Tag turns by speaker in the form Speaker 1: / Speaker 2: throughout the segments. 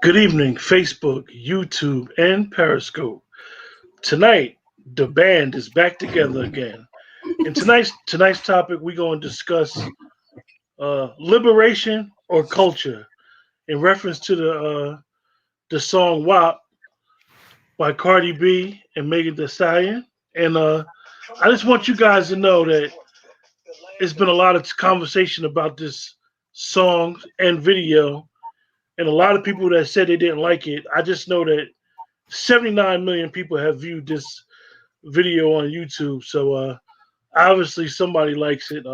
Speaker 1: Good evening, Facebook, YouTube, and Periscope. Tonight, the band is back together again. And tonight's topic, we're going to discuss liberation or culture in reference to the song WAP by Cardi B and Megan Thee Stallion. And I just want you guys to know that it's been a lot of conversation about this song and video, and a lot of people that said they didn't like it. I just know that 79 million people have viewed this video on YouTube. So obviously somebody likes it.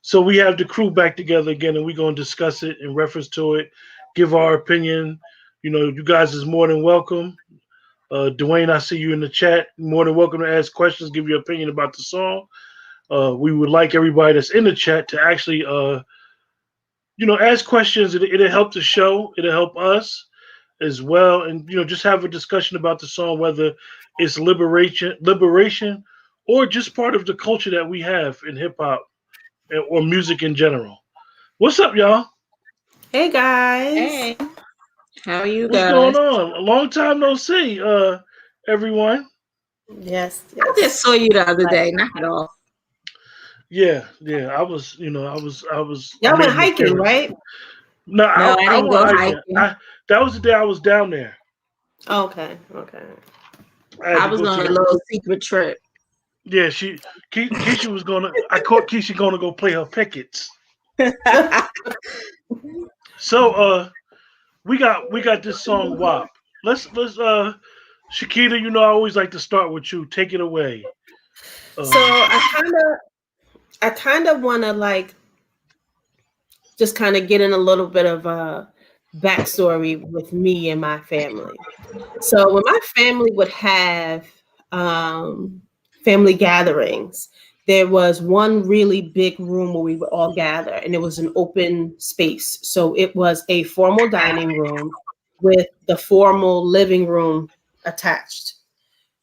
Speaker 1: So we have the crew back together again, and we're going to discuss it in reference to it, give our opinion. You know, you guys is more than welcome. Dwayne, I see you in the chat. More than welcome to ask questions, give your opinion about the song. We would like everybody that's in the chat to actually, ask questions. It'll help the show. It'll help us as well, and just have a discussion about the song, whether it's liberation, or just part of the culture that we have in hip hop or music in general. What's up, y'all?
Speaker 2: Hey guys.
Speaker 3: Hey, how are you
Speaker 1: What's
Speaker 3: guys?
Speaker 1: going on? A long time no see, everyone.
Speaker 2: Yes.
Speaker 3: I just saw you the other day. Knock it off.
Speaker 1: Yeah. I was.
Speaker 2: Y'all
Speaker 1: I made
Speaker 2: went
Speaker 1: an
Speaker 2: hiking,
Speaker 1: appearance.
Speaker 2: right?
Speaker 1: No,
Speaker 3: No, I
Speaker 1: I
Speaker 3: didn't go
Speaker 1: went hiking.
Speaker 3: hiking.
Speaker 1: That was the day I was down there.
Speaker 2: Okay.
Speaker 1: I had
Speaker 3: I
Speaker 1: to
Speaker 3: was
Speaker 1: go
Speaker 3: on
Speaker 1: to
Speaker 3: a
Speaker 1: the.
Speaker 3: little secret trip.
Speaker 1: Yeah, Keisha was gonna. I caught Keisha gonna go play her pickets. So we got this song WAP. Let's Shakita, I always like to start with you. Take it away.
Speaker 2: So I kind of want to just kind of get in a little bit of a backstory with me and my family. So when my family would have family gatherings, there was one really big room where we would all gather, and it was an open space. So it was a formal dining room with the formal living room attached.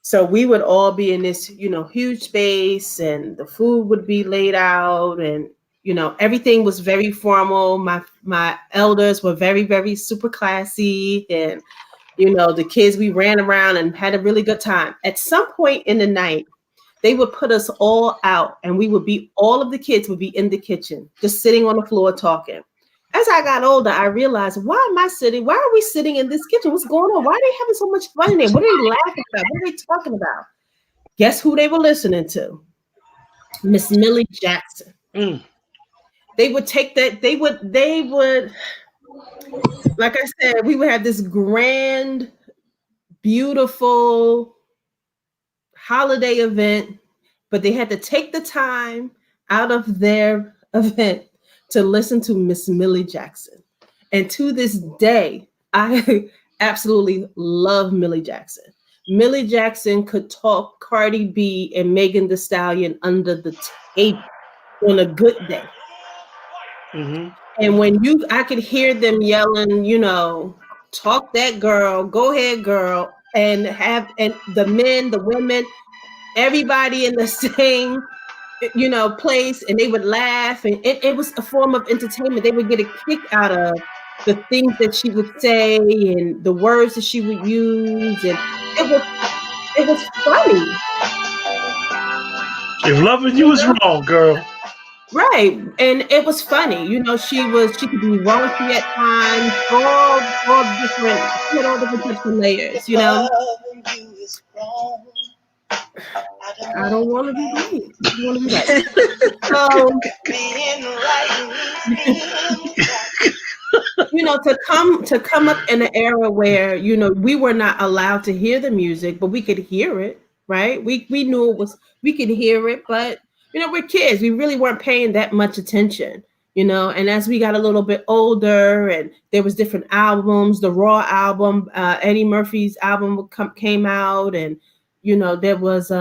Speaker 2: So we would all be in this, huge space, and the food would be laid out, and everything was very formal. My elders were very, very super classy, and the kids, we ran around and had a really good time. At some point in the night, they would put us all out, and all of the kids would be in the kitchen, just sitting on the floor talking. As I got older, I realized, why are we sitting in this kitchen? What's going on? Why are they having so much fun in there? What are they laughing about? What are they talking about? Guess who they were listening to? Miss Millie Jackson.
Speaker 1: Mm.
Speaker 2: They would take that, they would, like I said, we would have this grand, beautiful holiday event, but they had to take the time out of their event to listen to Miss Millie Jackson. And to this day, I absolutely love Millie Jackson. Millie Jackson could talk Cardi B and Megan Thee Stallion under the table on a good day.
Speaker 1: Mm-hmm.
Speaker 2: And I could hear them yelling, talk that girl, go ahead, girl, and the men, the women, everybody in the same, place, and they would laugh, and it was a form of entertainment. They would get a kick out of the things that she would say and the words that she would use, and it was funny.
Speaker 1: If loving you is wrong, girl.
Speaker 2: Right. And it was funny. She could be raunchy at times, all different, she had all different types of layers, I don't want to be right. I don't want to be right. So, to come up in an era where, we were not allowed to hear the music, but we could hear it, right? We knew we could hear it, but we're kids. We really weren't paying that much attention, and as we got a little bit older, and there was different albums, the Raw album, Eddie Murphy's album came out, and, there was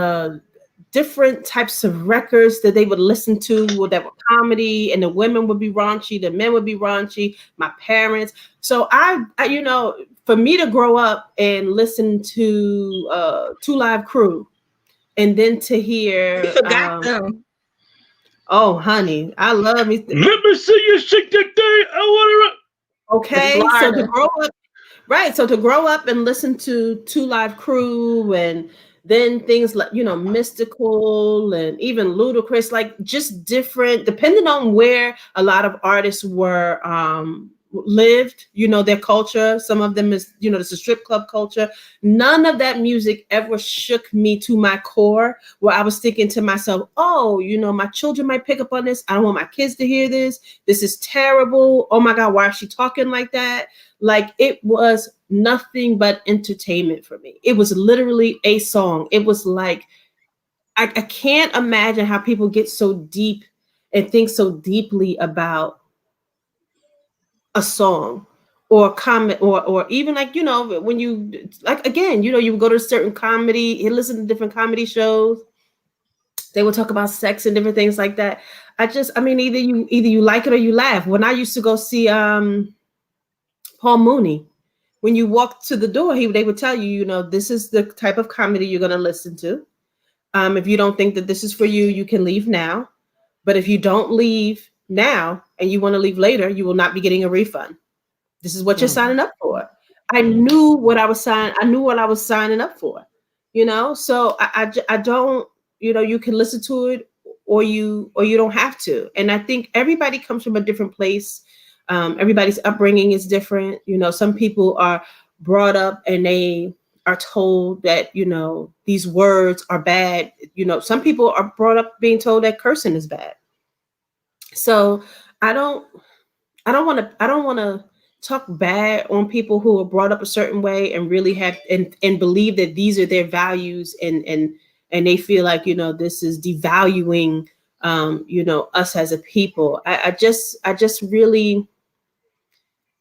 Speaker 2: different types of records that they would listen to that were comedy, and the women would be raunchy, the men would be raunchy, my parents. So I for me to grow up and listen to Two Live Crew, and then to hear,
Speaker 3: You forgot them.
Speaker 2: Oh, honey, I love me.
Speaker 1: Let me see you shake that thing. I want
Speaker 2: Okay, so to grow up Right. So to grow up and listen to Two Live Crew and then things like, Mystical and even Ludacris, like just different, depending on where a lot of artists were lived, their culture. Some of them is, it's a strip club culture. None of that music ever shook me to my core where I was thinking to myself, oh, my children might pick up on this. I don't want my kids to hear this. This is terrible. Oh my God, why is she talking like that? Like it was nothing but entertainment for me. It was literally a song. It was like, I can't imagine how people get so deep and think so deeply about a song or comment or even like, when you like, again, you would go to certain comedy and listen to different comedy shows. They would talk about sex and different things like that. Either you like it or you laugh. When I used to go see Paul Mooney, when you walked to the door, they would tell you, this is the type of comedy you're going to listen to. If you don't think that this is for you, you can leave now. But if you don't leave now and you want to leave later, you will not be getting a refund. This is what you're signing up for. I knew what I was signing. I knew what I was signing up for. So I don't. You can listen to it or you don't have to. And I think everybody comes from a different place. Everybody's upbringing is different. Some people are brought up and they are told that, these words are bad. Some people are brought up being told that cursing is bad. So I don't want to talk bad on people who are brought up a certain way and really have and believe that these are their values and they feel like, this is devaluing, us as a people. I just really,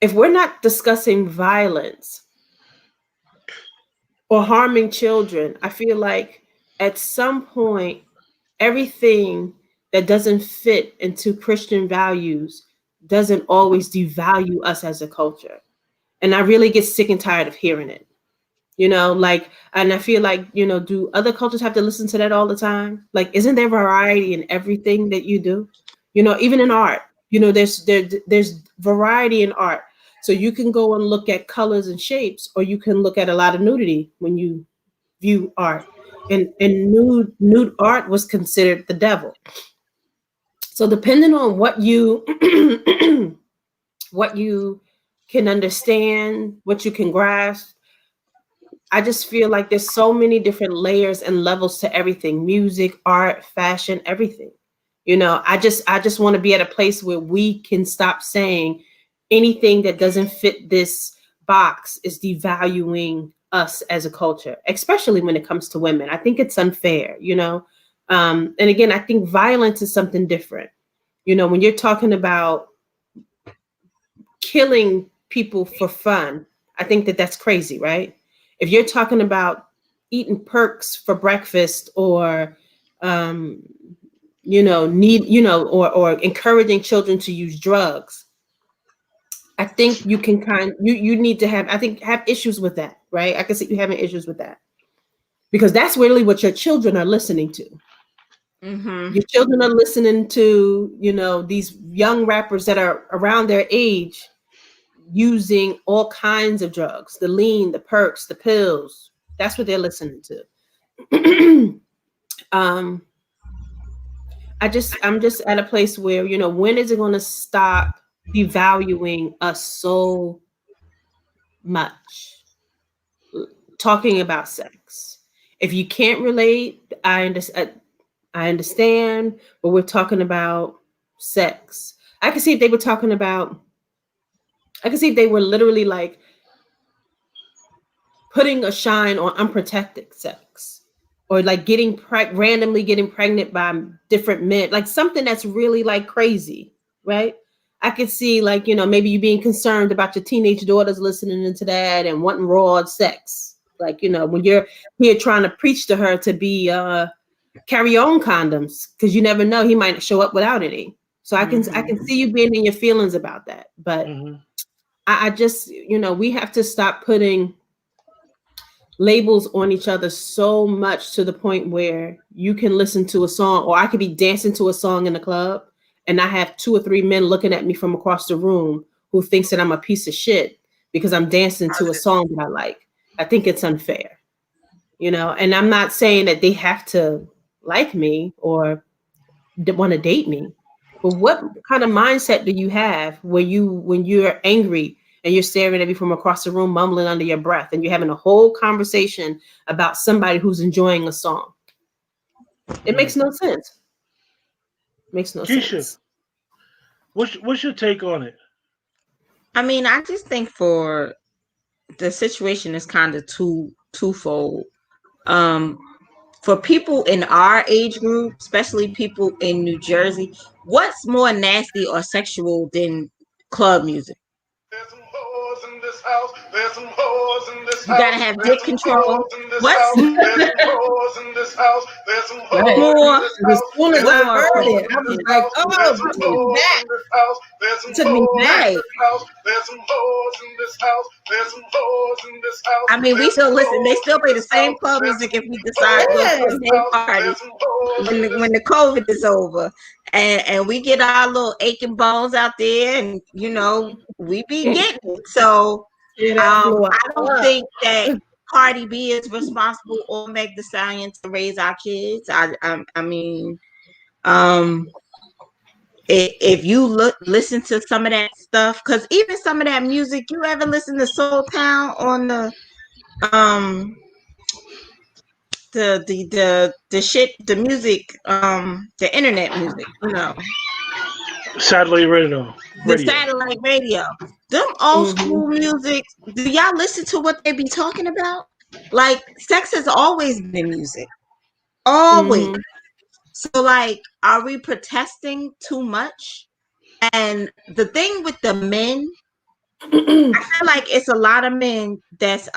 Speaker 2: if we're not discussing violence or harming children, I feel like at some point, everything that doesn't fit into Christian values doesn't always devalue us as a culture. And I really get sick and tired of hearing it. And I feel like, do other cultures have to listen to that all the time? Like, isn't there variety in everything that you do? Even in art, there's variety in art. So you can go and look at colors and shapes, or you can look at a lot of nudity when you view art. And nude art was considered the devil. So depending on what you what you can understand, what you can grasp, I just feel like there's so many different layers and levels to everything: music, art, fashion, everything. I just want to be at a place where we can stop saying anything that doesn't fit this box is devaluing us as a culture, especially when it comes to women. I think it's unfair, and again, I think violence is something different. When you're talking about killing people for fun, I think that that's crazy, right? If you're talking about eating perks for breakfast or, or encouraging children to use drugs, I think you can you need to have issues with that, right? I can see you having issues with that because that's really what your children are listening to.
Speaker 3: Mm-hmm.
Speaker 2: Your children are listening to, these young rappers that are around their age using all kinds of drugs, the lean, the perks, the pills. That's what they're listening to. I'm just at a place where, when is it going to stop devaluing us so much? Talking about sex. If you can't relate, I understand, but we're talking about sex. I could see if they were literally like putting a shine on unprotected sex or like randomly getting pregnant by different men, like something that's really like crazy, right? I could see like, maybe you being concerned about your teenage daughters listening into that and wanting raw sex. Like, when you're here trying to preach to her to be, carry your own condoms, because you never know, he might show up without any. So I can see you being in your feelings about that. But I just, we have to stop putting labels on each other so much to the point where you can listen to a song, or I could be dancing to a song in the club and I have 2 or 3 men looking at me from across the room who thinks that I'm a piece of shit because I'm dancing to a song that I like. I think it's unfair, and I'm not saying that they have to like me or want to date me. But what kind of mindset do you have when you're angry and you're staring at me from across the room, mumbling under your breath, and you're having a whole conversation about somebody who's enjoying a song? It makes no sense. Makes no
Speaker 1: Keisha,
Speaker 2: sense.
Speaker 1: what's your take on it?
Speaker 3: I mean, I just think for the situation is kind of twofold. Um, for people in our age group, especially people in New Jersey, what's more nasty or sexual than club music?
Speaker 4: There's some hoes in this house. There's some hoes in this
Speaker 3: You gotta
Speaker 4: house.
Speaker 3: have
Speaker 4: There's
Speaker 3: dick
Speaker 4: some
Speaker 3: control.
Speaker 4: hoes in this
Speaker 3: What's
Speaker 4: house. There's some hoes in this house. There's some hoes
Speaker 2: Right.
Speaker 4: in
Speaker 3: more?
Speaker 4: this
Speaker 2: As
Speaker 4: house.
Speaker 2: soon as
Speaker 4: There's
Speaker 2: I
Speaker 4: some
Speaker 3: More
Speaker 2: heard
Speaker 4: hoes
Speaker 2: it,
Speaker 4: in
Speaker 2: I
Speaker 4: this
Speaker 2: was
Speaker 3: appropriate.
Speaker 2: like,
Speaker 4: house.
Speaker 2: "Oh,
Speaker 4: There's some
Speaker 2: it took me
Speaker 4: hoes
Speaker 2: back.
Speaker 4: in this house. There's some
Speaker 2: It took me
Speaker 4: hoes
Speaker 2: back."
Speaker 4: in
Speaker 3: Right.
Speaker 4: this house. There's some hoes in this house. There's some hoes in this house.
Speaker 3: I mean, we
Speaker 4: There's
Speaker 3: still
Speaker 4: some
Speaker 3: listen. They
Speaker 4: hoes
Speaker 3: still
Speaker 4: in
Speaker 3: play the
Speaker 4: this
Speaker 3: same
Speaker 4: house.
Speaker 3: club
Speaker 4: There's
Speaker 3: music
Speaker 4: some
Speaker 3: if we decide to
Speaker 4: hoes
Speaker 3: go
Speaker 4: in
Speaker 3: to
Speaker 2: Yes,
Speaker 3: the
Speaker 4: this
Speaker 3: same
Speaker 4: house.
Speaker 3: party
Speaker 4: There's some hoes in this.
Speaker 3: when the COVID is over, and we get our little aching bones out there, and we be getting it. So
Speaker 2: tear that floor
Speaker 3: I don't
Speaker 2: up.
Speaker 3: think that Cardi B is responsible or Meg Thee Stallion to raise our kids. I mean, um, if you listen to some of that stuff, because even some of that music, you ever listen to Soul Town on um the shit, the music, the internet music,
Speaker 1: Satellite radio.
Speaker 3: the
Speaker 1: Radio.
Speaker 3: satellite radio, them old
Speaker 2: Mhm.
Speaker 3: school music. Do y'all listen to what they be talking about? Like, sex has always been in music, always.
Speaker 2: Mhm.
Speaker 3: So, like, are we protesting too much? And the thing with the men, I feel like it's a lot of men that's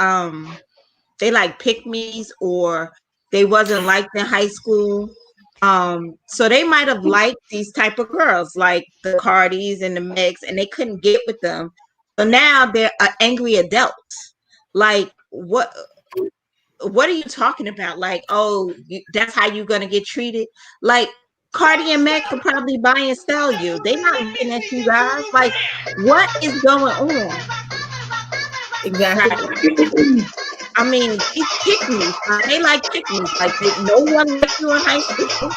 Speaker 3: they like pick me's, or they wasn't liked in high school. So they might have liked these type of girls, like the Cardis and the Megs, and they couldn't get with them. So now they're angry adults. Like, what are you talking about? Like, oh, that's how you're gonna get treated? Like, Cardi and Meg could probably buy and sell you. They're not looking at you guys. Like, what is going on?
Speaker 2: Exactly.
Speaker 3: Right. I mean, these pick me. They like pick me. Like, no one liked you in high school.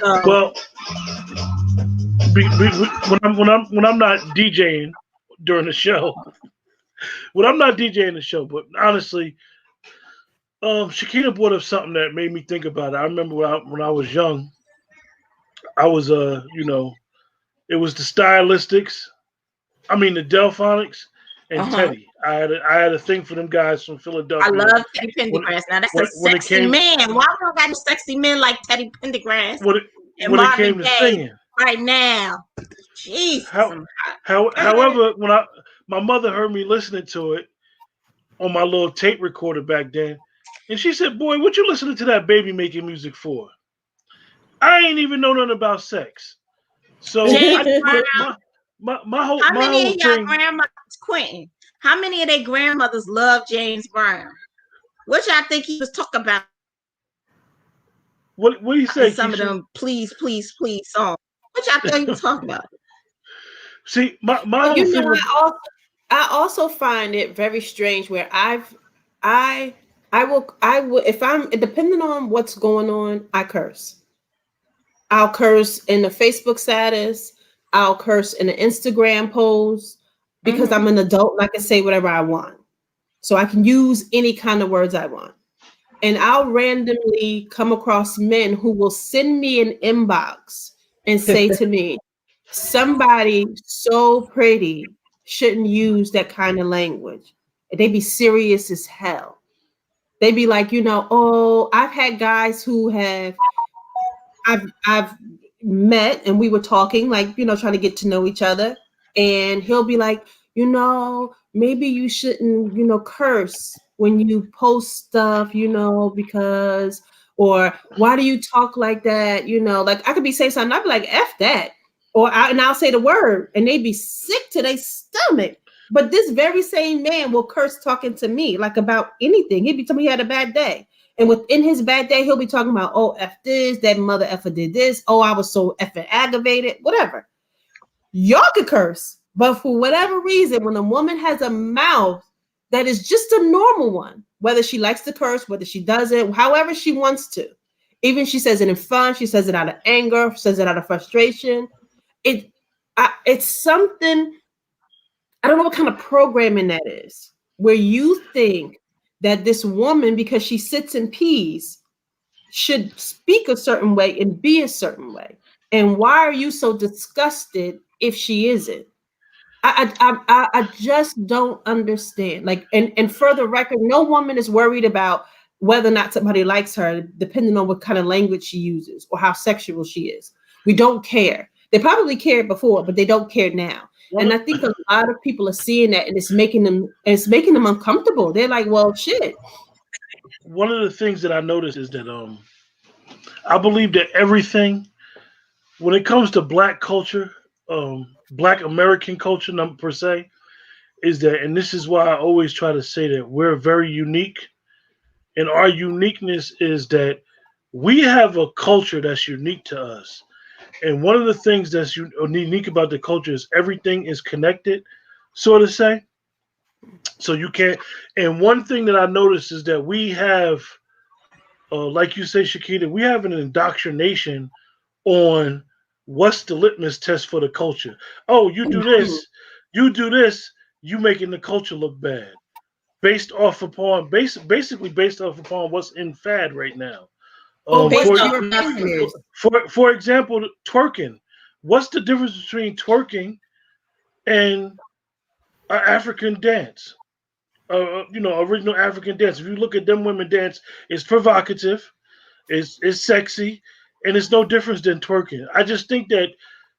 Speaker 3: So,
Speaker 1: Well, when I'm not DJing during the show, when I'm not DJing the show, but honestly, Shakina brought up something that made me think about it. I remember when I was young, I was it was the stylistics. I mean the Delphonics and
Speaker 3: uh-huh.
Speaker 1: Teddy. I had a thing for them guys from
Speaker 3: I
Speaker 1: Philadelphia.
Speaker 3: love Teddy
Speaker 1: When
Speaker 3: Pendergrass. Now that's a
Speaker 1: when it
Speaker 3: sexy
Speaker 1: came
Speaker 3: man. Why we don't got sexy men like Teddy Pendergrass
Speaker 1: when it
Speaker 3: and
Speaker 1: when it
Speaker 3: Marvin
Speaker 1: came to
Speaker 3: Gaye
Speaker 1: singing.
Speaker 3: right now? Jesus,
Speaker 1: How,
Speaker 3: I'm hot. Go ahead.
Speaker 1: however, my mother heard me listening to it on my little tape recorder back then, and she said, "Boy, what you listening to that baby making music for? I ain't even know nothing about sex." So
Speaker 3: James
Speaker 1: I
Speaker 3: Brown. How
Speaker 1: my
Speaker 3: many
Speaker 1: whole
Speaker 3: of y'all
Speaker 1: thing.
Speaker 3: grandmothers, Quentin? How many of their grandmothers love James Brown? What y'all think he was talking about
Speaker 1: What do you
Speaker 3: in
Speaker 1: say,
Speaker 3: some of
Speaker 1: Keisha?
Speaker 3: them please, please, please songs? What y'all think he was talking about?
Speaker 1: See, my
Speaker 2: Well,
Speaker 1: whole thing.
Speaker 2: I also find it very strange where I I will if I'm depending on what's going on, I curse. I'll curse in the Facebook status, I'll curse in the Instagram post because I'm
Speaker 3: Mm-hmm.
Speaker 2: an adult and I can say whatever I want. So I can use any kind of words I want. And I'll randomly come across men who will send me an inbox and say to me, somebody so pretty shouldn't use that kind of language. And they be serious as hell. They be like, oh, I've had guys who I've met and we were talking, like, trying to get to know each other. And he'll be like, maybe you shouldn't, curse when you post stuff, because, or why do you talk like that? Like I could be saying something, I'd be like, F that. And I'll say the word and they'd be sick to their stomach. But this very same man will curse talking to me like about anything. He'd be telling me he had a bad day. And within his bad day, he'll be talking about, oh, F this, that mother effer did this. Oh, I was so effing aggravated, whatever. Y'all could curse. But for whatever reason, when a woman has a mouth that is just a normal one, whether she likes to curse, whether she doesn't, however she wants to, even she says it in fun, she says it out of anger, says it out of frustration. It's something, I don't know what kind of programming that is, where you think that this woman, because she sits in peace, should speak a certain way and be a certain way. And why are you so disgusted if she isn't? I just don't understand. Like, and for the record, no woman is worried about whether or not somebody likes her, depending on what kind of language she uses or how sexual she is. We don't care. They probably cared before, but they don't care now. And I think a lot of people are seeing that, and it's making them uncomfortable. They're like, well, shit.
Speaker 1: One of the things that I noticed is that I believe that everything when it comes to black culture, black American culture per se, is that, and this is why I always try to say that we're very unique, and our uniqueness is that we have a culture that's unique to us. And one of the things that's unique about the culture is everything is connected, so to say. So you can't. And one thing that I noticed is that we have, like you say, Shakita, we have an indoctrination on what's the litmus test for the culture. Oh, you do this, you making the culture look bad. Basically based off upon what's in fad right now.
Speaker 2: Or what
Speaker 1: For
Speaker 2: your opinion is.
Speaker 1: for example, twerking. What's the difference between twerking and an African dance? Original African dance. If you look at them women dance, it's provocative, it's sexy, and it's no difference than twerking. I just think that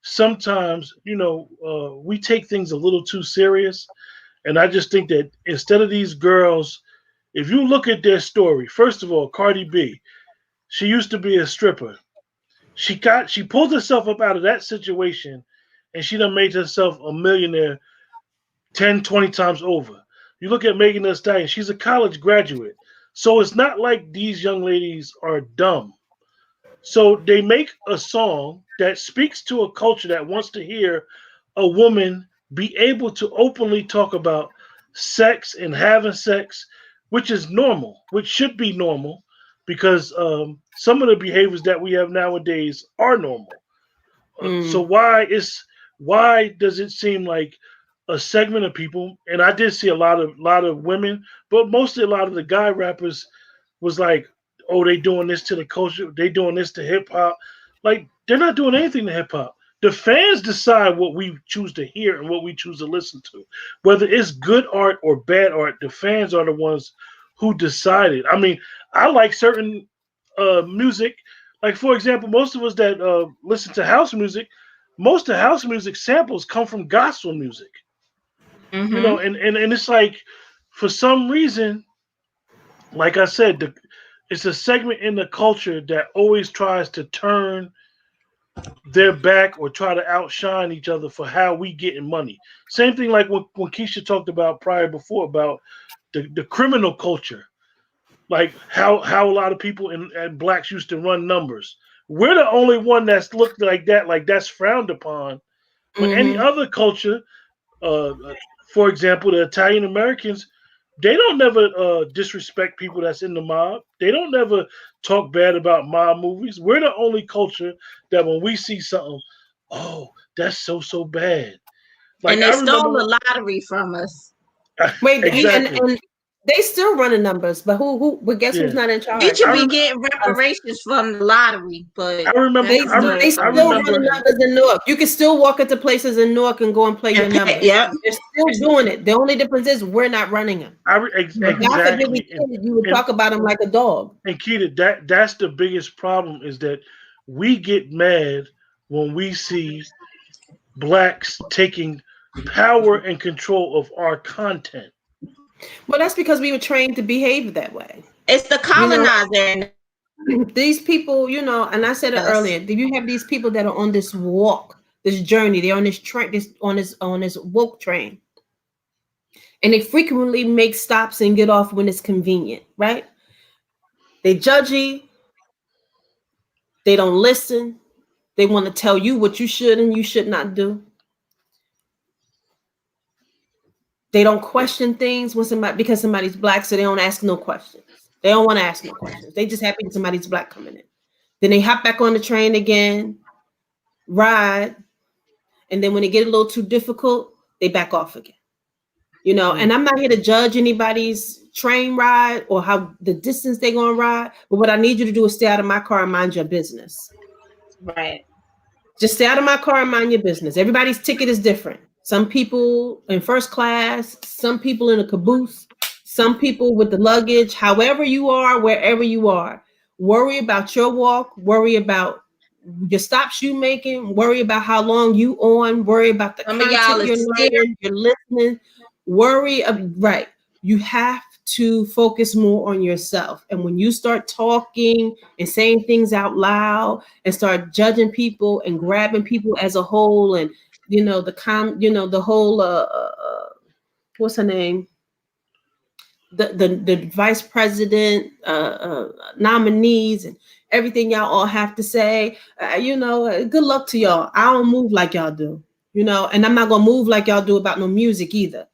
Speaker 1: sometimes, we take things a little too serious, and I just think that instead of these girls, if you look at their story, first of all, Cardi B, she used to be a stripper. She pulled herself up out of that situation, and she done made herself a millionaire 10, 20 times over. You look at Megan Thee Stallion, she's a college graduate. So it's not like these young ladies are dumb. So they make a song that speaks to a culture that wants to hear a woman be able to openly talk about sex and having sex, which is normal, which should be normal, because some of the behaviors that we have nowadays are normal. So why does it seem like a segment of people, and I did see a lot of women, but mostly a lot of the guy rappers was like, oh, they doing this to the culture, they doing this to hip hop. Like, they're not doing anything to hip hop. The fans decide what we choose to hear and what we choose to listen to. Whether it's good art or bad art, the fans are the ones who decide it. I mean, I like certain music. Like, for example, most of us that listen to house music, most of house music samples come from gospel music.
Speaker 3: Mm-hmm.
Speaker 1: And it's like, for some reason, like I said, it's a segment in the culture that always tries to turn their back or try to outshine each other for how we getting money. Same thing like when Keisha talked about prior before about the criminal culture, like how a lot of people and blacks used to run numbers. We're the only one that's looked like that's frowned upon. But any
Speaker 2: Mm-hmm.
Speaker 1: other culture, uh, for example, the Italian Americans, they don't never disrespect people that's in the mob. They don't never talk bad about mob movies. We're the only culture that when we see something, oh, that's so bad. Like,
Speaker 3: And they
Speaker 1: I remember
Speaker 3: stole the lottery from us.
Speaker 2: Wait,
Speaker 1: exactly.
Speaker 2: and they still running numbers, but but guess who's
Speaker 1: Yeah,
Speaker 2: not in
Speaker 3: We
Speaker 2: charge?
Speaker 3: should
Speaker 1: I
Speaker 3: be
Speaker 1: rem-
Speaker 3: getting reparations from the lottery, but
Speaker 1: I remember
Speaker 2: They
Speaker 3: that's
Speaker 1: I, re-
Speaker 2: they
Speaker 3: the
Speaker 1: I
Speaker 2: still
Speaker 3: other
Speaker 2: running
Speaker 1: remember
Speaker 2: numbers in Newark. You can still walk into places in Newark and go and play your
Speaker 3: and pay.
Speaker 2: numbers.
Speaker 3: Yep.
Speaker 2: They're still doing it. The only difference is we're not running them. But God forbid we
Speaker 1: exactly.
Speaker 2: did, you would
Speaker 1: And
Speaker 2: talk about them like a dog.
Speaker 1: and Keita, that's the biggest problem is that we get mad when we see blacks taking power and control of our content.
Speaker 2: Well, that's because we were trained to behave that way.
Speaker 3: It's the
Speaker 2: You know,
Speaker 3: colonizer
Speaker 2: these people, and I said
Speaker 3: in
Speaker 2: it
Speaker 3: us.
Speaker 2: earlier, you have these people that are on this walk, this journey, they're on this train, this woke train. And they frequently make stops and get off when it's convenient, right? They judgy, they don't listen, they want to tell you what you should and you should not do. They don't question things when because somebody's black, so they don't ask no questions. They don't want to ask no questions. They just happy that somebody's black coming in. Then they hop back on the train again, ride, and then when it get a little too difficult, they back off again. You know, and I'm not here to judge anybody's train ride or how the distance they're gonna ride. But what I need you to do is stay out of my car and mind your business.
Speaker 3: Right.
Speaker 2: Just stay out of my car and mind your business. Everybody's ticket is different. Some people in first class, some people in a caboose, some people with the luggage. However you are, wherever you are, worry about your walk. Worry about your stops you making. Worry about how long you on. Worry about the
Speaker 3: Some of y'all
Speaker 2: content
Speaker 3: is
Speaker 2: you're
Speaker 3: scared.
Speaker 2: learning, you're listening. Right. You have to focus more on yourself. And when you start talking and saying things out loud and start judging people and grabbing people as a whole, and the whole what's her name? The vice president nominees and everything y'all all have to say, good luck to y'all. I don't move like y'all do, and I'm not gonna move like y'all do about no music either.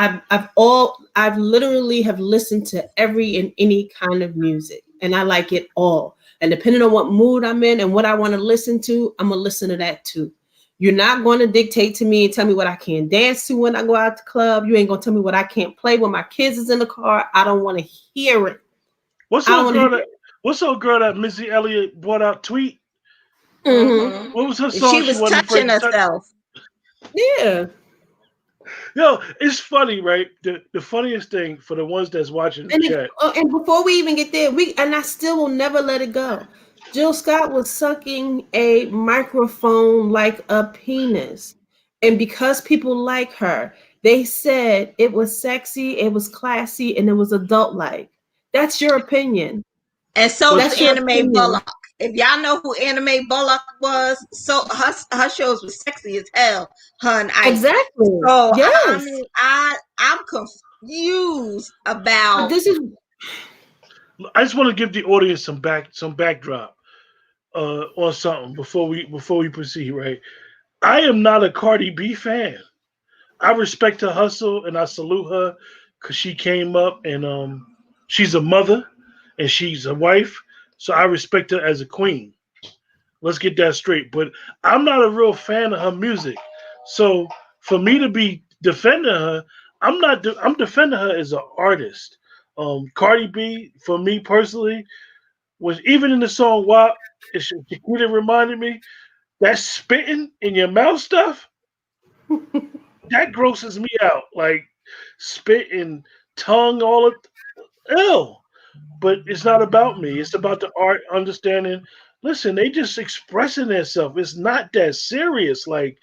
Speaker 2: I've literally have listened to every and any kind of music, and I like it all. And depending on what mood I'm in and what I want to listen to, I'm gonna listen to that too. You're not going to dictate to me and tell me what I can dance to when I go out to the club. You ain't gonna tell me what I can't play when my kids is in the car. I don't want to hear it.
Speaker 1: What's old girl that Missy Elliott brought out tweet?
Speaker 2: Mm-hmm.
Speaker 1: What was her
Speaker 3: And
Speaker 1: song?
Speaker 3: she was touching herself.
Speaker 2: Yeah.
Speaker 1: Yo, it's funny, right? The funniest thing for the ones that's watching the chat.
Speaker 2: And before we even get there, I still will never let it go. Jill Scott was sucking a microphone like a penis. And because people like her, they said it was sexy, it was classy, and it was adult-like. That's your opinion.
Speaker 3: And so
Speaker 2: That's
Speaker 3: is
Speaker 2: your
Speaker 3: Anime
Speaker 2: opinion.
Speaker 3: Bullock. If y'all know who Anime Bullock was, so her shows was sexy as hell. Her and Ike.
Speaker 2: Exactly.
Speaker 3: So
Speaker 2: Yes.
Speaker 3: I'm confused about.
Speaker 1: I just want to give the audience some backdrop on something before we proceed. Right, I am not a Cardi B fan. I respect her hustle and I salute her because she came up and she's a mother and she's a wife, so I respect her as a queen. Let's get that straight. But I'm not a real fan of her music, so for me to be defending her, I'm defending her as an artist. Cardi B, for me personally, was even in the song WAP. Shakira reminded me that spitting in your mouth stuff that grosses me out. Like spit and tongue, all of ill. But it's not about me. It's about the art, understanding. Listen, they just expressing themselves. It's not that serious. Like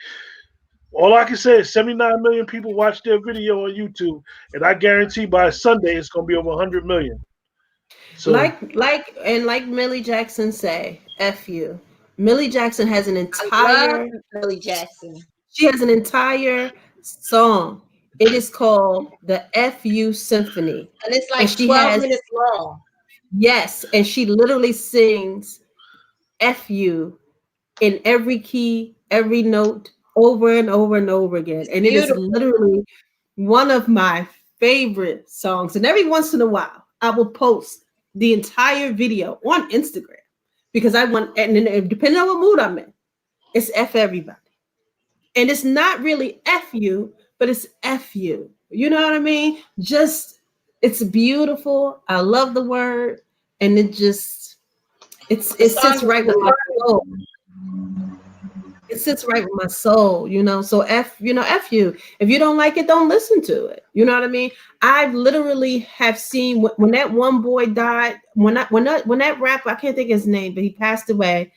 Speaker 1: all I can say is 79 million people watch their video on YouTube, and I guarantee by Sunday it's gonna be over 100 million. So
Speaker 2: like Millie Jackson say, F you. Millie Jackson has an entire
Speaker 3: Millie Jackson.
Speaker 2: She has an entire song. It is called the FU Symphony.
Speaker 3: And it's like 12 minutes long.
Speaker 2: Yes, and she literally sings FU in every key, every note, over and over and over again. And beautiful. It is literally one of my favorite songs. And every once in a while, I will post the entire video on Instagram because I want, and depending on what mood I'm in, it's F everybody. And it's not really F you, but it's F you. You know what I mean? Just, it's beautiful. I love the word. And it just, it sits right with my soul. It sits right with my soul, So F you. If you don't like it, don't listen to it. You know what I mean? I've literally have seen when that one boy died, when that rapper, I can't think of his name, but he passed away.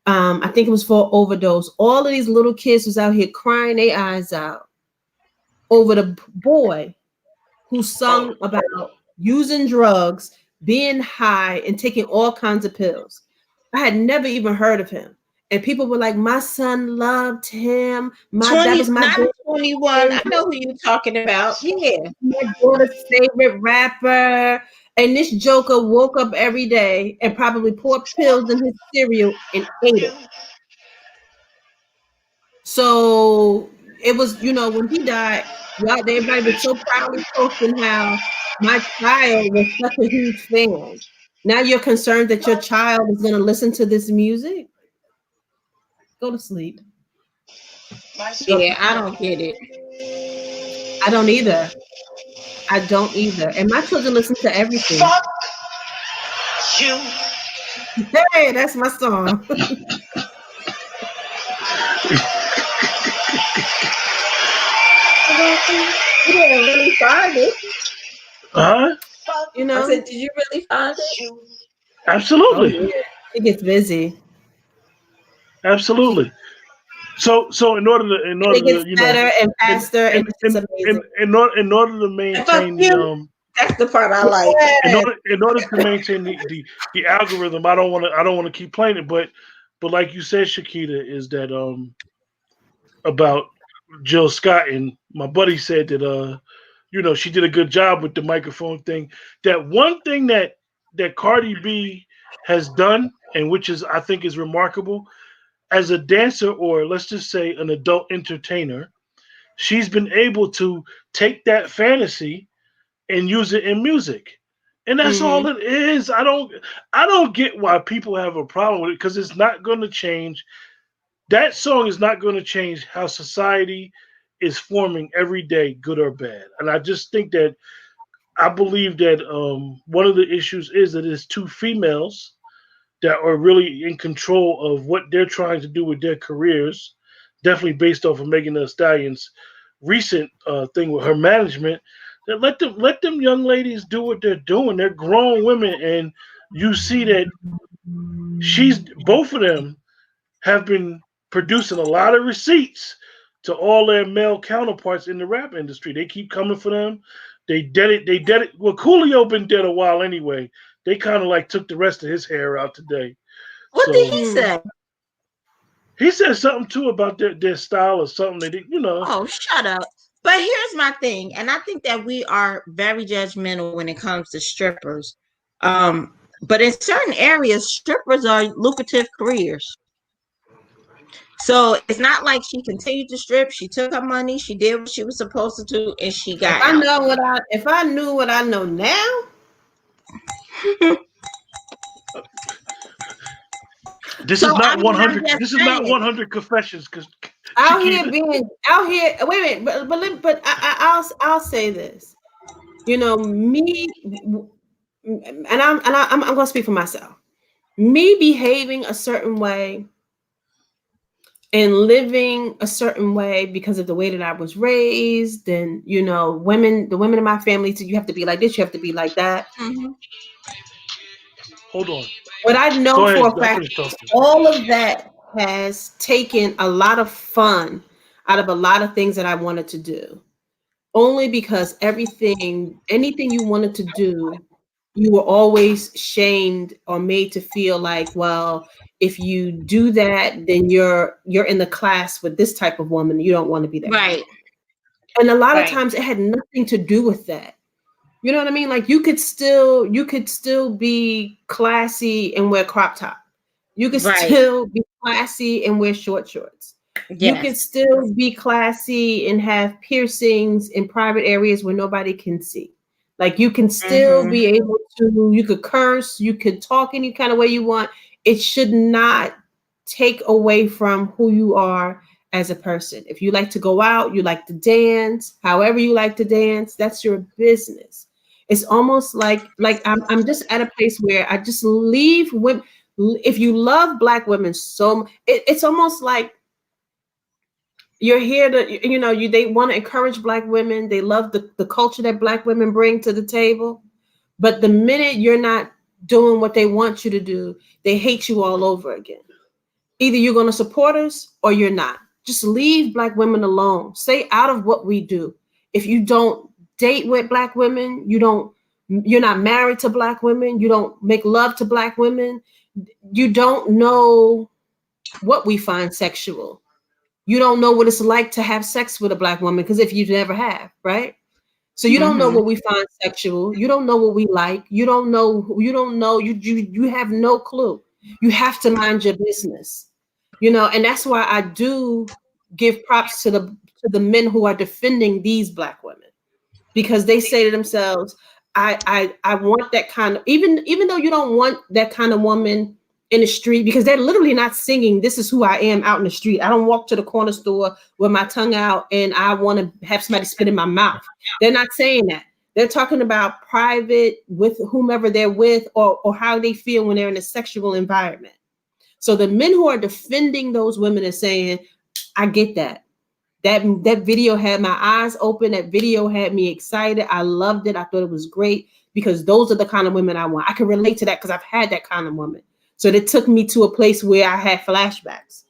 Speaker 2: I think it was for overdose. All of these little kids was out here crying their eyes out over the boy who sung about using drugs, being high, and taking all kinds of pills. I had never even heard of him. And people were like, my son loved him. That was my
Speaker 3: 21. I know who you're talking about. Yeah.
Speaker 2: My daughter's favorite rapper. And this joker woke up every day and probably poured pills in his cereal and ate it. So it was, when he died, Y'all, everybody was so proudly posting how my child was such a huge fan. Now you're concerned that your child is going to listen to this music? Go to sleep.
Speaker 3: Yeah, I don't get it.
Speaker 2: I don't either. I don't either. And my children listen to everything.
Speaker 4: Fuck you.
Speaker 2: Hey, that's my song. You didn't really find it,
Speaker 1: Huh?
Speaker 2: you
Speaker 3: I
Speaker 2: know?
Speaker 3: said, did you really find it?
Speaker 2: Oh
Speaker 1: Absolutely.
Speaker 2: yeah, she gets busy.
Speaker 1: Absolutely. So in order
Speaker 2: It gets
Speaker 1: to
Speaker 2: better and
Speaker 1: in
Speaker 2: faster, and it's just amazing.
Speaker 1: in order to
Speaker 3: And fuck
Speaker 1: maintain
Speaker 3: you. That's the part I like.
Speaker 2: Yeah.
Speaker 1: in order to maintain the algorithm, I don't want to keep playing it, but like you said, Shakita, is that about Jill Scott, and my buddy said that she did a good job with the microphone thing. That one thing that Cardi B has done, and which is I think is remarkable, as a dancer, or let's just say an adult entertainer, she's been able to take that fantasy and use it in music. And that's all
Speaker 2: Mm-hmm.
Speaker 1: it is. I don't get why people have a problem with it, because it's not going to change. That song is not going to change how society is forming every day, good or bad. And I just think that I believe that one of the issues is that it's two females that are really in control of what they're trying to do with their careers. Definitely based off of Megan Thee Stallion's recent thing with her management. That let them young ladies do what they're doing. They're grown women, and you see that she's both of them have been producing a lot of receipts to all their male counterparts in the rap industry. They keep coming for them. They did it. Well, Coolio been dead a while anyway. They kind of like took the rest of his hair out today.
Speaker 3: What did
Speaker 1: So
Speaker 3: he
Speaker 2: Mm.
Speaker 3: say?
Speaker 1: he said something too about their style or something. They did.
Speaker 3: Oh, shut up. But here's my thing, and I think that we are very judgmental when it comes to strippers. But in certain areas, strippers are lucrative careers. So it's not like she continued to strip. She took her money, she did what she was supposed to do, and she got out.
Speaker 2: If I knew what I know now,
Speaker 1: This
Speaker 3: So
Speaker 1: is
Speaker 3: I
Speaker 1: not
Speaker 3: mean, I'm
Speaker 1: 100.
Speaker 3: just
Speaker 1: This is not
Speaker 3: saying.
Speaker 1: 100 confessions, because
Speaker 2: out here
Speaker 1: Shakita.
Speaker 2: being out here. Wait a minute, I'll say this. Me, and I'm gonna speak for myself. Me behaving a certain way and living a certain way because of the way that I was raised, and the women in my family said you have to be like this, you have to be like that.
Speaker 3: Mhm.
Speaker 1: Hold on.
Speaker 2: What I know
Speaker 1: Go ahead.
Speaker 2: for a
Speaker 1: I
Speaker 2: fact
Speaker 1: finished
Speaker 2: is
Speaker 1: talking.
Speaker 2: all of that has taken a lot of fun out of a lot of things that I wanted to do. Only because anything you wanted to do, you were always shamed or made to feel like, well, if you do that, then you're in the class with this type of woman. You don't want to be that kind of
Speaker 3: Right,
Speaker 2: woman. And a lot of
Speaker 3: right.
Speaker 2: times it had nothing to do with that. You know what I mean? Like you could still be classy and wear crop top. You could
Speaker 3: Right.
Speaker 2: still be classy and wear short shorts. You could
Speaker 3: Yes.
Speaker 2: still be classy and have piercings in private areas where nobody can see. Like you can still
Speaker 3: Mm-hmm.
Speaker 2: be able to, you could curse, you could talk any kind of way you want. It should not take away from who you are as a person. If you like to go out, you like to dance, however you like to dance, that's your business. It's almost like I'm just at a place where I just leave women. If you love black women it's almost like you're here to they want to encourage black women. They love the culture that black women bring to the table, but the minute you're not doing what they want you to do, they hate you all over again. Either you're going to support us or you're not. Just leave black women alone. Stay out of what we do. If you don't date with black women, you're not married to black women, you don't make love to black women, you don't know what we find sexual. You don't know what it's like to have sex with a black woman, because if you never have, right? So you don't know
Speaker 3: Mm-hmm.
Speaker 2: what we find sexual. You don't know what we like. You don't know. You have no clue. You have to mind your business. And that's why I do give props to the men who are defending these Black women, because they say to themselves, I want that kind of, even though you don't want that kind of woman in the street, because they're literally not singing, this is who I am out in the street. I don't walk to the corner store with my tongue out and I want to have somebody spit in my mouth. They're not saying that. They're talking about private with whomever they're with, or how they feel when they're in a sexual environment. So the men who are defending those women are saying, I get that. That video had my eyes open. That video had me excited. I loved it. I thought it was great, because those are the kind of women I want. I can relate to that because I've had that kind of woman. So it took me to a place where I had flashbacks.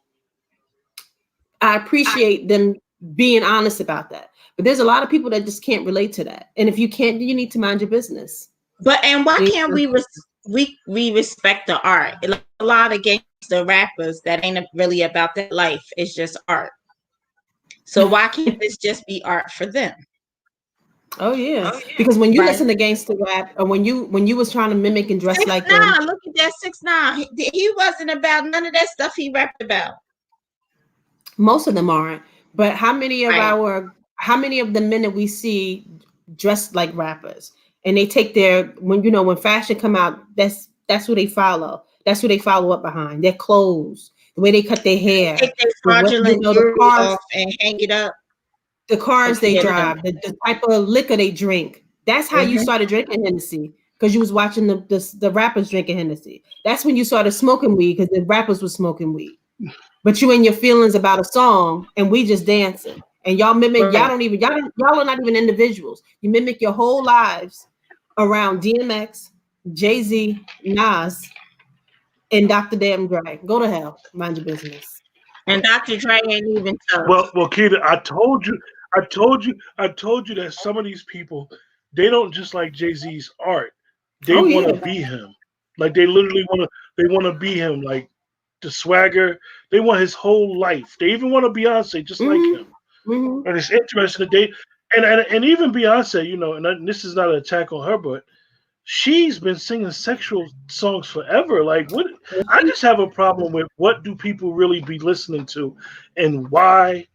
Speaker 2: I appreciate them being honest about that. But there's a lot of people that just can't relate to that. And if you can't, you need to mind your business.
Speaker 3: But and why can't we respect the art? A lot of gangster rappers that ain't really about that life. It's just art. So why can't this just be art for them?
Speaker 2: Oh yeah, because when you listen to gangster rap, or when you was trying to mimic and dress like them,
Speaker 3: look at that 6ix9ine. He wasn't about none of that stuff he rapped about.
Speaker 2: Most of them aren't. But how many of the men that we see dressed like rappers, and they take when fashion come out, that's what they follow. That's what they follow up behind. Their clothes, the way they cut their hair,
Speaker 3: take their fraudulent jewelry off and hang it up.
Speaker 2: The cars they drive, the type of liquor they drink. That's how you started drinking Hennessy, because you was watching the rappers drinking Hennessy. That's when you started smoking weed, because the rappers was smoking weed. But you in your feelings about a song, and we just dancing. And y'all mimic, y'all are not even individuals. You mimic your whole lives around DMX, Jay-Z, Nas, and Dr. Damn Dre. Go to hell. Mind your business.
Speaker 3: And Dr. Dre ain't even tough.
Speaker 1: Well, Keita, I told you that some of these people, they don't just like Jay-Z's art. They want to be him. Like they literally want to be him. Like the swagger. They want his whole life. They even want to Beyonce just like him. Mm-hmm. And it's interesting that and even Beyonce, and this is not an attack on her, but she's been singing sexual songs forever. Like, what? I just have a problem with what do people really be listening to, and why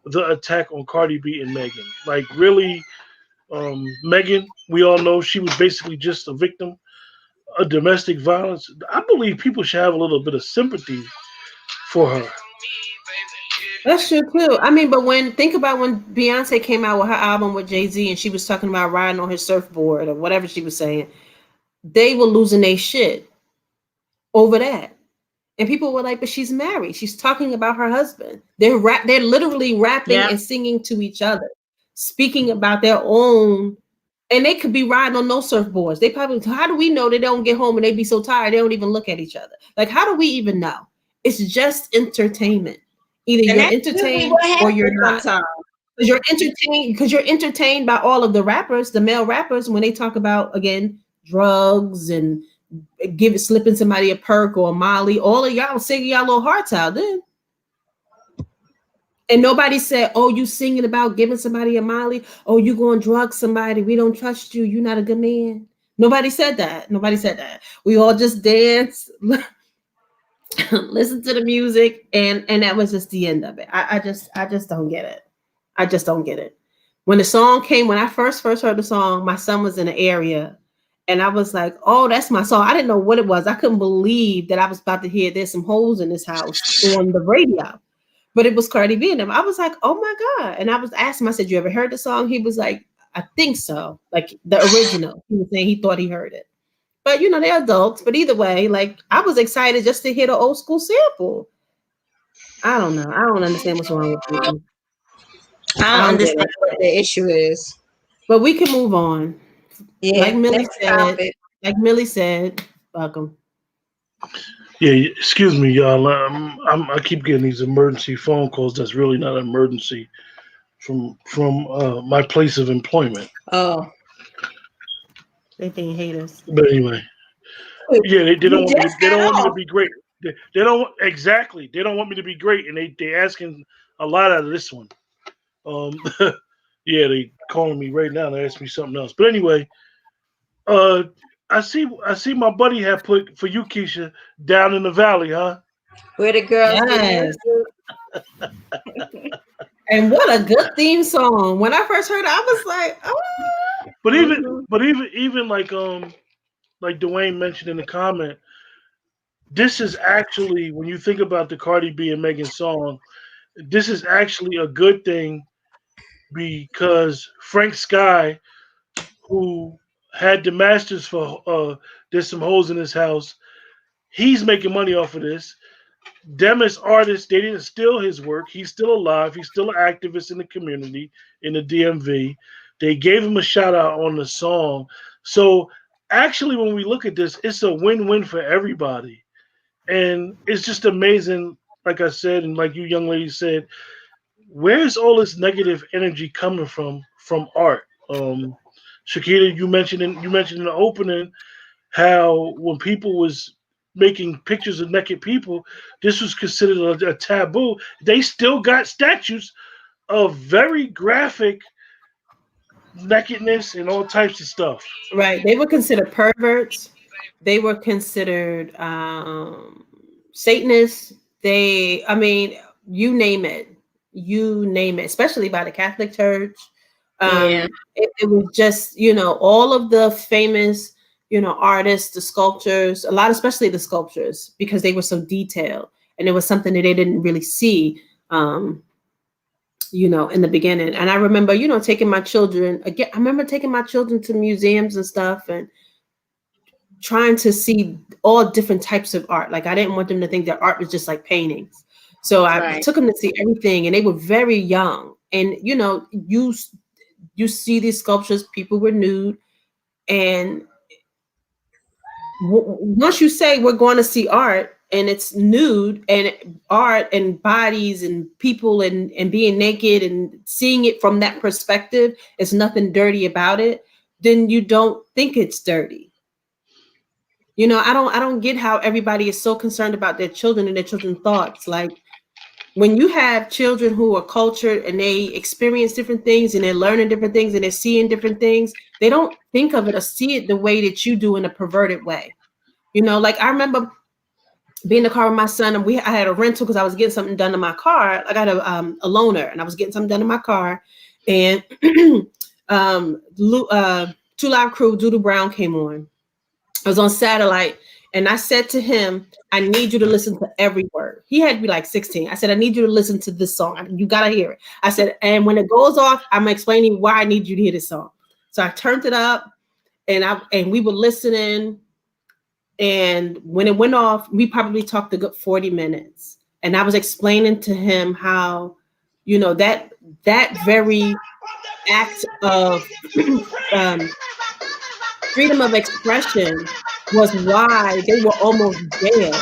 Speaker 1: the attack on Cardi B and Megan. Like, really, Megan, we all know she was basically just a victim of domestic violence. I believe people should have a little bit of sympathy for her.
Speaker 2: That's true too. I mean, but think about when Beyonce came out with her album with Jay-Z, and she was talking about riding on his surfboard or whatever she was saying, they were losing their shit over that. And people were like, but she's married. She's talking about her husband. They're literally rapping and singing to each other, speaking about their own. And they could be riding on no surfboards. They probably, how do we know they don't get home and they be so tired they don't even look at each other? Like, how do we even know? It's just entertainment. Either you're entertained or you're not. Because you're entertained by all of the rappers, the male rappers, when they talk about, again, drugs and slipping somebody a perk or a Molly. All of y'all singing y'all little hearts out then. And nobody said, oh, you singing about giving somebody a Molly? Oh, you going to drug somebody? We don't trust you. You're not a good man. Nobody said that. We all just danced, listen to the music, and that was just the end of it. I just don't get it. I just don't get it. When the song came, when I first heard the song, my son was in the area, and I was like, oh, that's my song. I didn't know what it was. I couldn't believe that I was about to hear there's some holes in this house on the radio. But it was Cardi B and them. I was like, oh my God. And I was asking him, I said, you ever heard the song? He was like, I think so. Like the original. He was saying he thought he heard it. But they're adults. But either way, like I was excited just to hear the old school sample. I don't know. I don't understand what's wrong with people.
Speaker 3: I don't understand what the issue is.
Speaker 2: But we can move on.
Speaker 3: Yeah,
Speaker 2: like Millie said, welcome.
Speaker 1: Yeah, excuse me, y'all. I keep getting these emergency phone calls. That's really not an emergency from my place of employment.
Speaker 3: Oh,
Speaker 2: they think hate us.
Speaker 1: But anyway, yeah, they don't want me. They don't want me to be great. They don't exactly. They don't want me to be great, and they asking a lot out of this one. Yeah, they calling me right now. They ask me something else. But anyway, I see my buddy had put for you, Keisha, Down in the Valley, huh?
Speaker 3: Where the girls?
Speaker 2: Yes. And what a good theme song. When I first heard it, I was like, oh.
Speaker 1: But
Speaker 2: Mhm.
Speaker 1: even like Dwayne mentioned in the comment, this is actually when you think about the Cardi B and Megan song, this is actually a good thing because Frank Sky, who had the masters for there's some holes in his house, he's making money off of this. Them as artists, they didn't steal his work. He's still alive. He's still an activist in the community in the DMV. They gave him a shout out on the song. So actually, when we look at this, it's a win-win for everybody, and it's just amazing. Like I said, and like you young lady said, where's all this negative energy coming from art? Shakira, you mentioned in the opening how when people was making pictures of naked people, this was considered a taboo. They still got statues of very graphic nakedness and all types of stuff.
Speaker 2: Right. They were considered perverts. They were considered Satanists. I mean, you name it. You name it, especially by the Catholic Church.
Speaker 3: Yeah.
Speaker 2: It was just, all of the famous, artists, the sculptors, a lot, especially the sculptures, because they were so detailed. And it was something that they didn't really see. In the beginning. And I remember, taking my children again. I remember taking my children to museums and stuff and trying to see all different types of art. Like I didn't want them to think that art was just like paintings. So I
Speaker 3: Right.
Speaker 2: took them to see everything, and they were very young. And you see these sculptures, people were nude, and once you say we're going to see art and it's nude and art and bodies and people and being naked and seeing it from that perspective, it's nothing dirty about it, then you don't think it's dirty. I don't get how everybody is so concerned about their children and their children's thoughts. Like when you have children who are cultured and they experience different things and they're learning different things and they're seeing different things, they don't think of it or see it the way that you do in a perverted way. Like I remember being in the car with my son, and I had a rental because I was getting something done in my car. I got a loaner, and I was getting something done in my car, and Two Live Crew, Doodle Brown came on. I was on satellite, and I said to him, I need you to listen to every word. He had to be like 16. I said, I need you to listen to this song. You got to hear it. I said, and when it goes off, I'm explaining why I need you to hear this song. So I turned it up, and we were listening. And when it went off, we probably talked a good 40 minutes. And I was explaining to him how, that very act of freedom of expression was why they were almost jailed.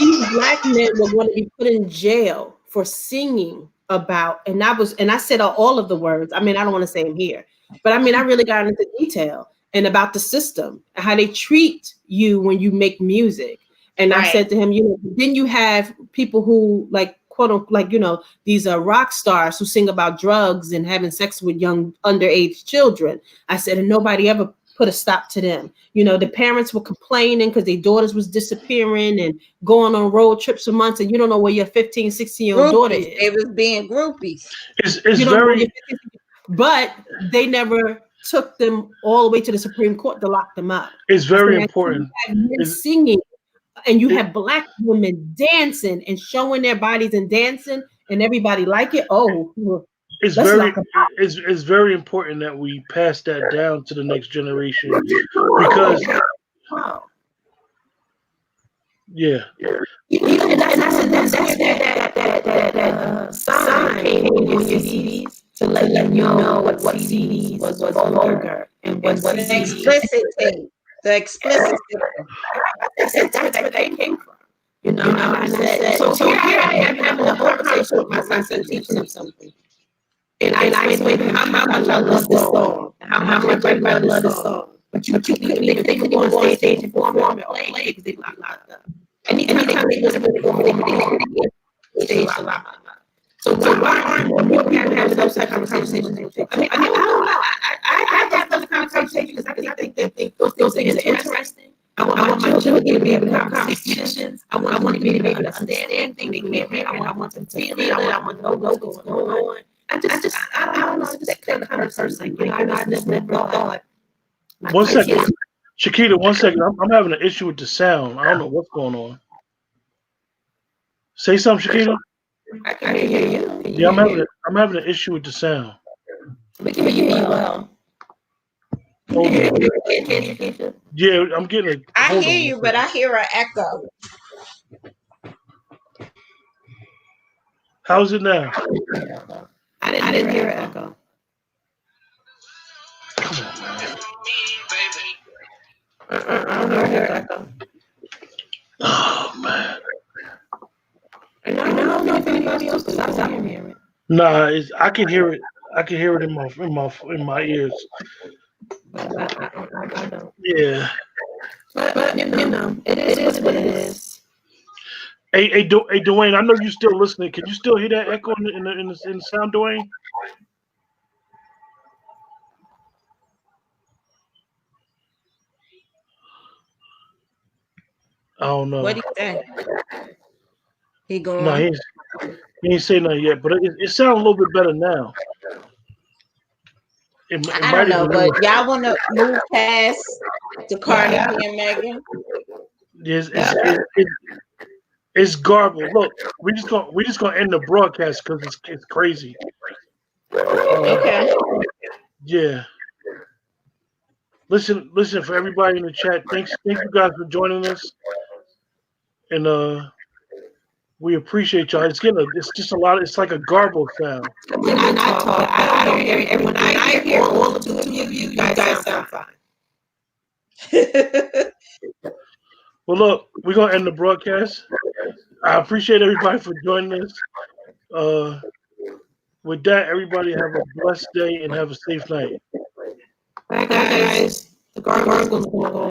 Speaker 2: These black men were going to be put in jail for singing about, and I said all of the words. I mean, I don't want to say them here, but I mean, I really got into detail and about the system and how they treat you when you make music. And I said to him, then you have people who like, quote unquote, like, these are rock stars who sing about drugs and having sex with young underage children. I said, and nobody ever put a stop to them. The parents were complaining because their daughters was disappearing and going on road trips for months, and you don't know where your 15, 16-year-old daughter is.
Speaker 3: They was being groupies.
Speaker 1: It's very,
Speaker 2: but they never took them all the way to the Supreme Court to lock them up.
Speaker 1: it's very important.
Speaker 2: You have men singing, and you have black women dancing and showing their bodies and dancing, and everybody like it. Oh,
Speaker 1: it's very important that we pass that down to the next generation because
Speaker 2: that sign came in your CDs to let you know what CDs was vulgar and what
Speaker 3: explicit thing. The explicit thing.
Speaker 2: That's where they came from. I said, so here I am having a whole conversation with my son, teaching him something. And I explained to him how much I love this song, how much I love this song. But you couldn't even think of going on stage and perform it or play because they got locked up. Anytime they wasn't really going, they stayed locked up. So why aren't more people having those type of conversations? I mean, I don't know. I have those conversations because I think those things are interesting. I want my children to be able to have conversations. I want them to be able to understand anything they can't read. I want them to feel it. I want them to know what's going on. I don't know. I'm just that kind of person. You know, I just never thought.
Speaker 1: 1 second. Shakita, 1 second. I'm having an issue with the sound. I don't know what's going on. Say something, Shakita.
Speaker 2: I can hear you.
Speaker 1: Yeah, I'm having an issue with the sound.
Speaker 2: We can hear you well.
Speaker 1: Hold on. Yeah, I'm getting a.
Speaker 3: I hear you, but I hear an echo.
Speaker 1: How's it now?
Speaker 2: I didn't hear an echo. I don't hear an echo.
Speaker 1: Oh man.
Speaker 2: I don't know if anybody else does. I don't hear it.
Speaker 1: Nah, I can hear it. I can hear it in my ears.
Speaker 2: But I don't.
Speaker 1: Yeah.
Speaker 2: But you know, it is what it is.
Speaker 1: Hey, Dwayne. I know you still listening. Can you still hear that echo in the sound, Dwayne? I don't know.
Speaker 3: What do you say? He
Speaker 1: No,
Speaker 3: going?
Speaker 1: he ain't say nothing yet, but it sounds a little bit better now. It
Speaker 3: I
Speaker 1: might
Speaker 3: don't know,
Speaker 1: even
Speaker 3: but
Speaker 1: be.
Speaker 3: y'all want to move past to Cardi B and Megan?
Speaker 1: Yes, it's garbled. Look, we just gonna end the broadcast because it's crazy.
Speaker 3: Okay.
Speaker 1: Yeah. Listen for everybody in the chat. Thank you guys for joining us, and we appreciate y'all. It's just a lot. It's like a garbled sound.
Speaker 2: When I talk, I don't hear everyone. I hear all of you. You guys sound fine.
Speaker 1: Well, look, we're gonna end the broadcast. I appreciate everybody for joining us. With that, everybody have a blessed day and have a safe night.
Speaker 2: Bye, guys. The gargoyle's gonna go.